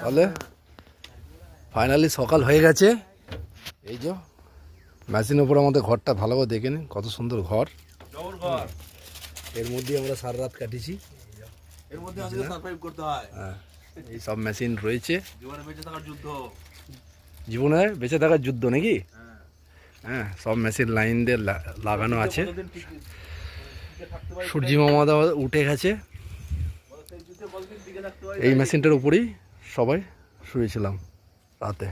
তাহলে ফাইনালি সকাল হয়ে গেছে। এই যে মেশিনের উপর আমাদের ঘরটা ভালো করে দেখে নিন, কত সুন্দর ঘর। এর মধ্যে আমরা সারা রাত কাটিয়েছি। এর মধ্যে আমাদের সারভাইভ করতে হয়। হ্যাঁ, এই সব মেশিন রয়েছে। জীবনে বেঁচে থাকার যুদ্ধ। জীবনে বেঁচে থাকার যুদ্ধ নাকি? হ্যাঁ, সব মেশিন লাইন দিয়ে লাগানো আছে। সূর্যি মামা উঠে গেছে। এই মেশিনটার উপরেই সবাই শুয়েছিলাম রাতে।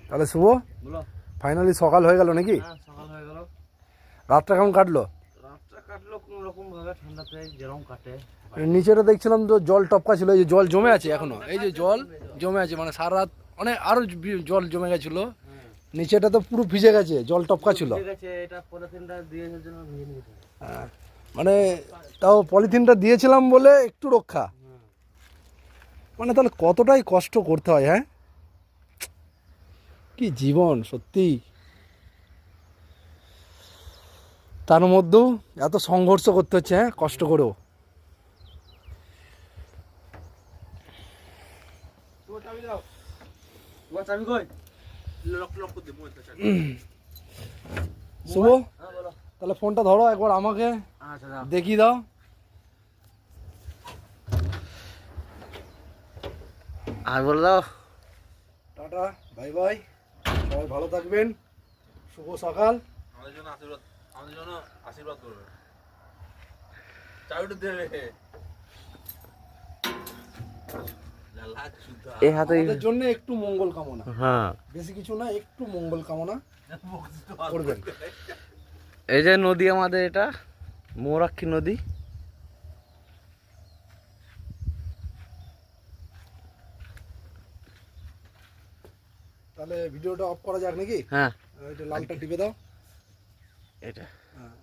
তাহলে শুভ, ফাইনালি সকাল হয়ে গেল নাকি? সকাল হয়ে গেল। রাতটা কেমন কাটলো? রাতটা কাটলো কোনো রকম ভাবে, ঠান্ডাতে যেরকম কাটে। নিচেটা দেখছিলাম তো জল টপকা ছিল, এই যে জল জমে আছে এখনো, এই যে জল জমে আছে, মানে সারা রাত অনেক আরো জল জমে গেছিল। নিচেটা তো পুরো ভিজে গেছে, জল টপকা ছিল। এটা পলিথিনটা দিয়েছে জন্য ভিজে নিয়েছে। মানে তাও পলিথিনটা দিয়েছিলাম বলে একটু রক্ষা। মানে তাহলে কতটাই কষ্ট করতে হয়। হ্যাঁ, কি জীবন সত্যি। তার মধ্যেও এত সংঘর্ষ করতে হচ্ছে, হ্যাঁ, কষ্ট করেও। শুভ, তাহলে ফোনটা ধরো একবার, আমাকে দেখিয়ে দাও। আর বলে দাও টাটা, বাই বাই, সবাই ভালো থাকবেন। শুভ সকাল। আমাদের জন্য আশীর্বাদ করবে। চাবিটা দেবে। এই হাতে আমাদের জন্য একটু মঙ্গল কামনা, হ্যাঁ, বেশি কিছু না, একটু মঙ্গল কামনা করবেন। এই যে নদী আমাদের, এটা মৌরাক্ষী নদী। তাহলে ভিডিওটা অফ করা যাক নাকি? হ্যাঁ, এটা লালটা টিপে দাও। এটা হ্যাঁ।